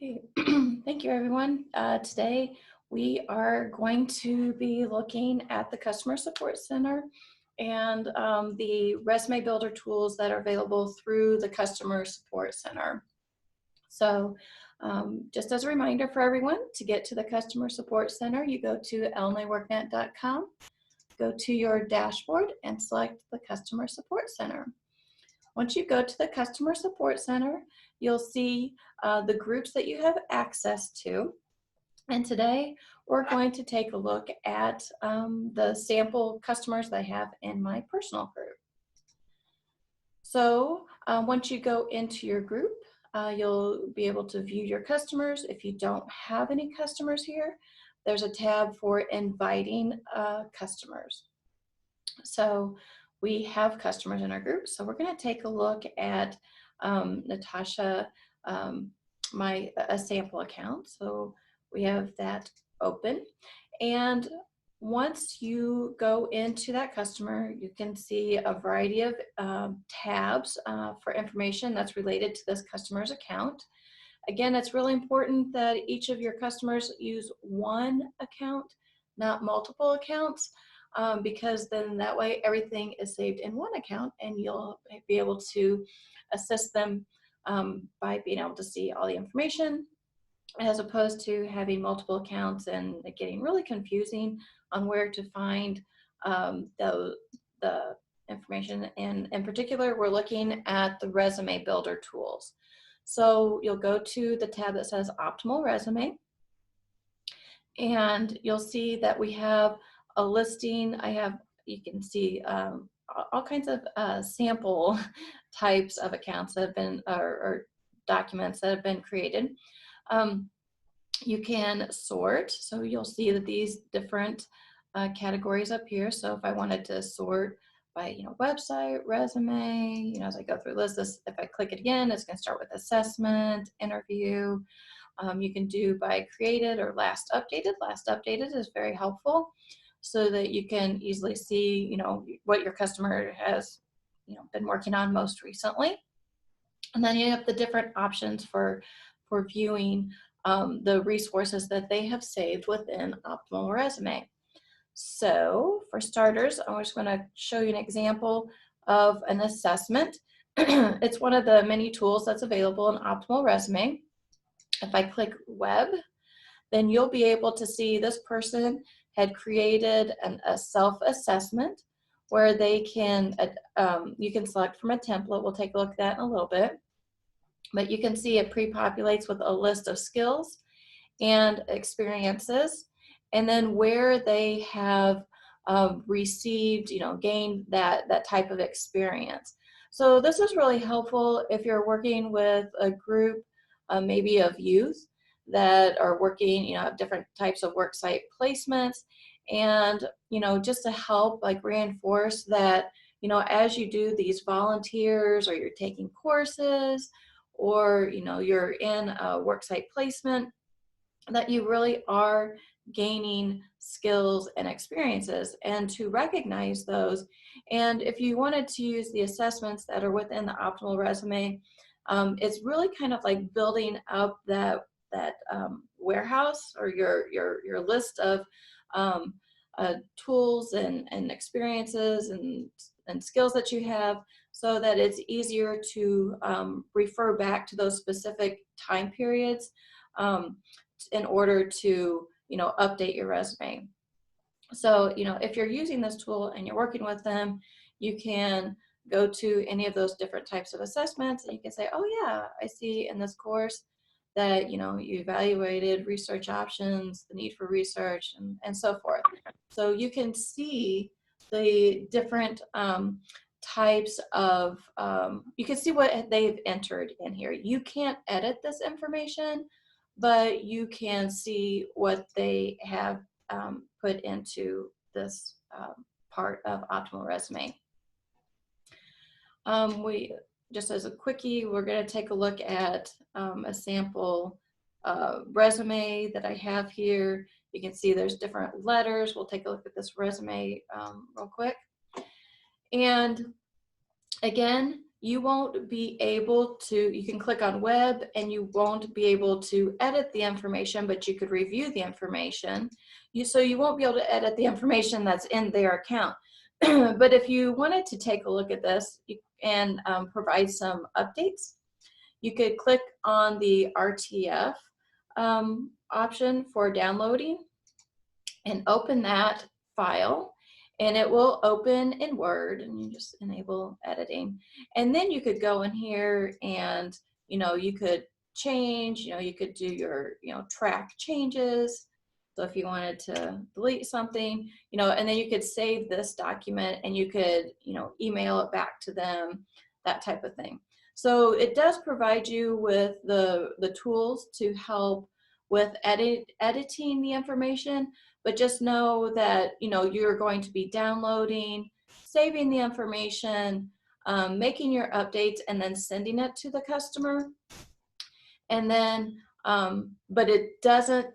Okay, thank you everyone. Today we are going to be looking at the Customer Support Center and the resume builder tools that are available through the Customer Support Center. So just as a reminder for everyone, to get to the Customer Support Center, you go to illinoisworknet.com, go to your dashboard and select the Customer Support Center. Once you go to the Customer Support Center, you'll see the groups that you have access to. And today, we're going to take a look at the sample customers that I have in my personal group. So once you go into your group, you'll be able to view your customers. If you don't have any customers here, there's a tab for inviting customers. So we have customers in our group. So we're going to take a look at Natasha, a sample account. So we have that open. And once you go into that customer, you can see a variety of tabs for information that's related to this customer's account. Again, it's really important that each of your customers use one account, not multiple accounts. Because then that way everything is saved in one account and you'll be able to assist them by being able to see all the information, as opposed to having multiple accounts and it getting really confusing on where to find the information. And in particular, we're looking at the resume builder tools. So you'll go to the tab that says Optimal Resume, and you'll see that we have a listing. You can see all kinds of sample types of accounts that have been, or documents that have been created. You can sort, so you'll see that these different categories up here. So if I wanted to sort by, website, resume, as I go through this, if I click it again, it's going to start with assessment, interview. You can do by created or last updated. Last updated is very helpful, so that you can easily see, what your customer has, been working on most recently. And then you have the different options for viewing the resources that they have saved within Optimal Resume. So for starters, I'm just going to show you an example of an assessment. It's one of the many tools that's available in Optimal Resume. If I click web, then you'll be able to see this person had created a self-assessment where they can, you can select from a template. We'll take a look at that in a little bit. But you can see it pre-populates with a list of skills and experiences, and then where they have received, gained that type of experience. So this is really helpful if you're working with a group maybe of youth that are working, different types of worksite placements, and just to help reinforce that, as you do these volunteers, or you're taking courses, or you're in a worksite placement, that you really are gaining skills and experiences, and to recognize those. And if you wanted to use the assessments that are within the Optimal Resume, it's really kind of like building up that warehouse, or your list of tools and experiences and skills that you have, so that it's easier to refer back to those specific time periods in order to update your resume. So if you're using this tool and you're working with them, you can go to any of those different types of assessments, and you can say, oh yeah, I see in this course that you evaluated research options, the need for research, and so forth. So you can see the different types of, you can see what they've entered in here. You can't edit this information, but you can see what they have put into this part of Optimal Resume. Just as a quickie, we're going to take a look at a sample resume that I have here. You can see there's different letters. We'll take a look at this resume real quick. And again, you won't be able to, you can click on web and you won't be able to edit the information, but you could review the information. So you won't be able to edit the information that's in their account. But if you wanted to take a look at this and provide some updates, you could click on the RTF option for downloading and open that file, and it will open in Word, and you just enable editing. And then you could go in here and, you could change, you could do your, track changes. So if you wanted to delete something, and then you could save this document and you could, email it back to them, that type of thing. So it does provide you with the tools to help with editing the information, but just know that, you're going to be downloading, saving the information, making your updates, and then sending it to the customer. And then, but it doesn't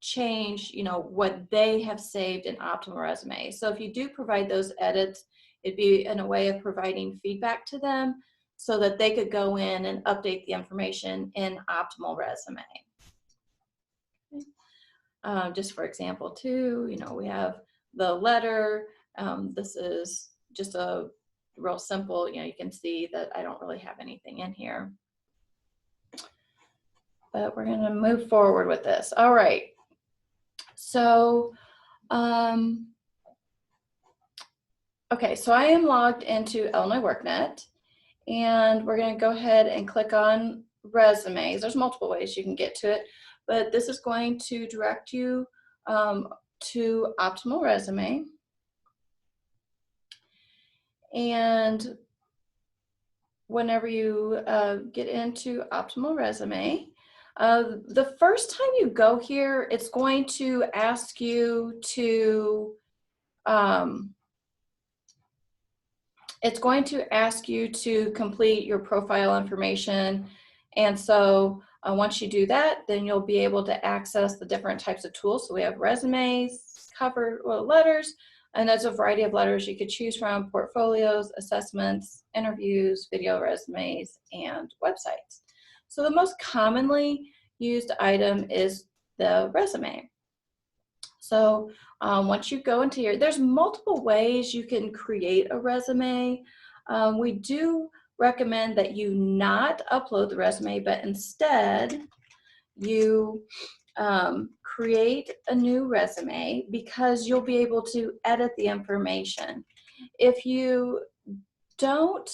change, what they have saved in Optimal Resume. So if you do provide those edits, it'd be in a way of providing feedback to them so that they could go in and update the information in Optimal Resume. Just for example, too, we have the letter. This is just a real simple, you can see that I don't really have anything in here. But we're going to move forward with this. All right. So, okay, so I am logged into Illinois WorkNet, and we're going to go ahead and click on resumes. There's multiple ways you can get to it, but this is going to direct you to Optimal Resume. And whenever you get into Optimal Resume, the first time you go here, it's going to ask you to complete your profile information. And so once you do that, then you'll be able to access the different types of tools. So we have resumes, cover letters, and there's a variety of letters you could choose from: portfolios, assessments, interviews, video resumes, and websites. So the most commonly used item is the resume. So once you go into here, there's multiple ways you can create a resume. We do recommend that you not upload the resume, but instead you create a new resume, because you'll be able to edit the information. If you don't,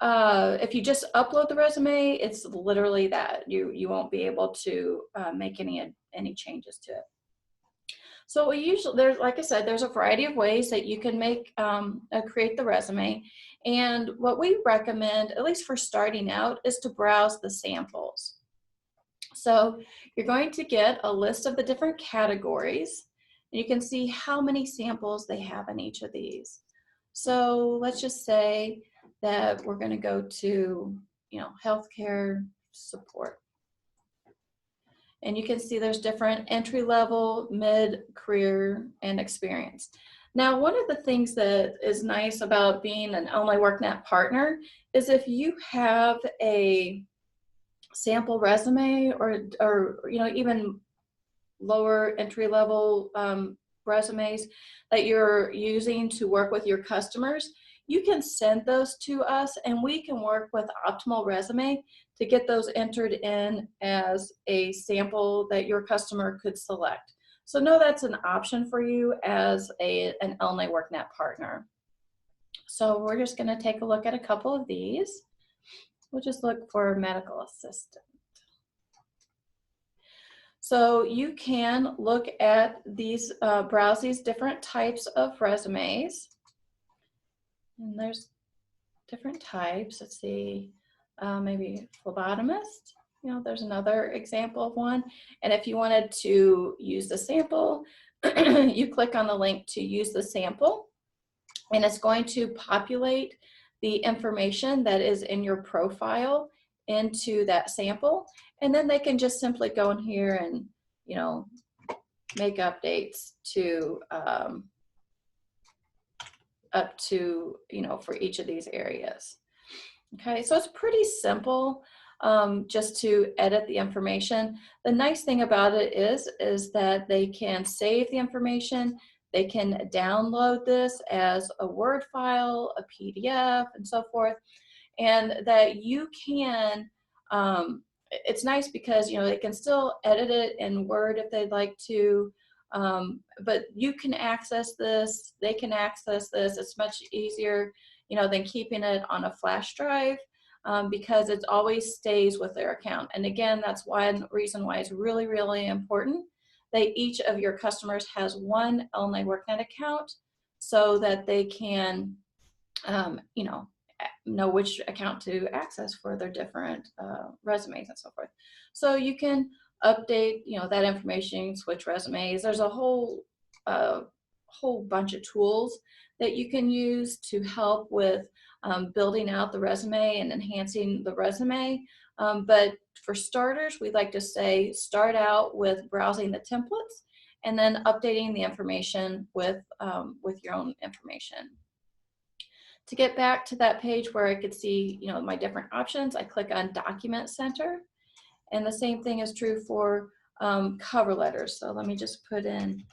if you just upload the resume, it's literally that. You won't be able to make any changes to it. So we usually, like I said, there's a variety of ways that you can create the resume. And what we recommend, at least for starting out, is to browse the samples. So you're going to get a list of the different categories, and you can see how many samples they have in each of these. So let's just say that we're going to go to, healthcare support. And you can see there's different entry level, mid, career, and experience. Now, one of the things that is nice about being an Illinois WorkNet partner is if you have a sample resume or even lower entry level resumes that you're using to work with your customers, you can send those to us and we can work with Optimal Resume to get those entered in as a sample that your customer could select. So know that's an option for you as an Illinois WorkNet partner. So we're just going to take a look at a couple of these. We'll just look for medical assistant. So you can look at these, browse these different types of resumes. And there's different types. Let's see, maybe phlebotomist. There's another example of one. And if you wanted to use the sample, you click on the link to use the sample, and it's going to populate the information that is in your profile into that sample. And then they can just simply go in here and, make updates to up to, for each of these areas. Okay, so it's pretty simple just to edit the information. The nice thing about it is that they can save the information, they can download this as a Word file, a PDF, and so forth, and that you can, it's nice because, you know, they can still edit it in Word if they'd like to, but you can access this, they can access this. It's much easier, you know, than keeping it on a flash drive, because it always stays with their account. And again, that's one reason why it's really, really important that each of your customers has one LNA WorkNet account so that they can, you know which account to access for their different resumes and so forth. So you can update, you know, that information, switch resumes. There's a whole bunch of tools that you can use to help with building out the resume and enhancing the resume. But for starters, we like to say start out with browsing the templates and then updating the information with your own information. To get back to that page where I could see, you know, my different options, I click on Document Center. And the same thing is true for cover letters. So let me just put in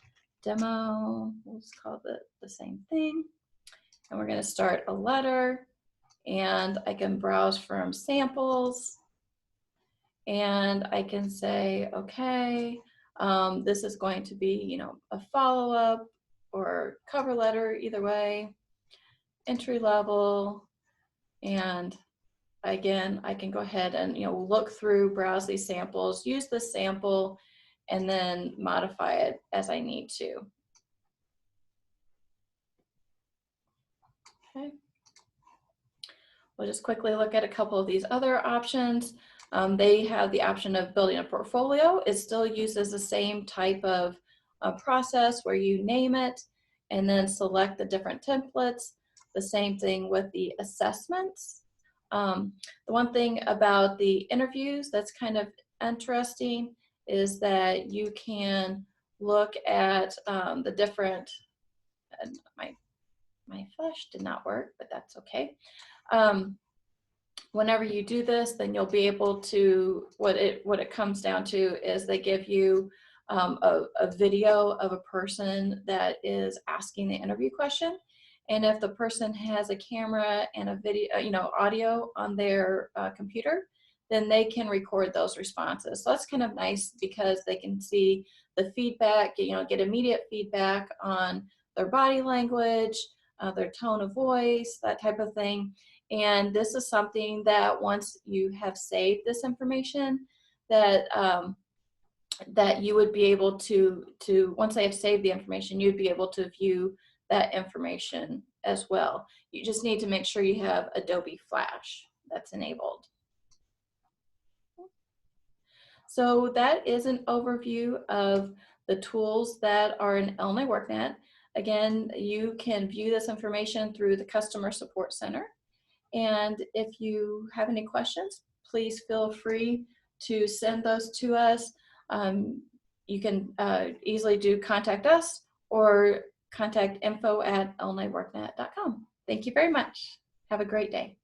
demo, we'll just call it the same thing. And we're gonna start a letter, and I can browse from samples, and I can say, okay, this is going to be, you know, a follow-up or cover letter, either way, entry level. And again, I can go ahead and, you know, look through, browse these samples, use the sample, and then modify it as I need to. Okay. We'll just quickly look at a couple of these other options. They have the option of building a portfolio. It still uses the same type of process where you name it and then select the different templates. The same thing with the assessments. The one thing about the interviews that's kind of interesting is that you can look at the different, my flash did not work, but that's okay. Whenever you do this, then you'll be able to, what it comes down to is they give you a video of a person that is asking the interview question. And if the person has a camera and a video, you know, audio on their computer, then they can record those responses. So that's kind of nice because they can see the feedback, you know, get immediate feedback on their body language, their tone of voice, that type of thing. And this is something that once you have saved this information, that that you would be able to once they have saved the information, you'd be able to view that information as well. You just need to make sure you have Adobe Flash that's enabled. So that is an overview of the tools that are in LNA WorkNet. Again, you can view this information through the Customer Support Center. And if you have any questions, please feel free to send those to us. You can easily do contact us or contact info@lnaworknet.com. Thank you very much. Have a great day.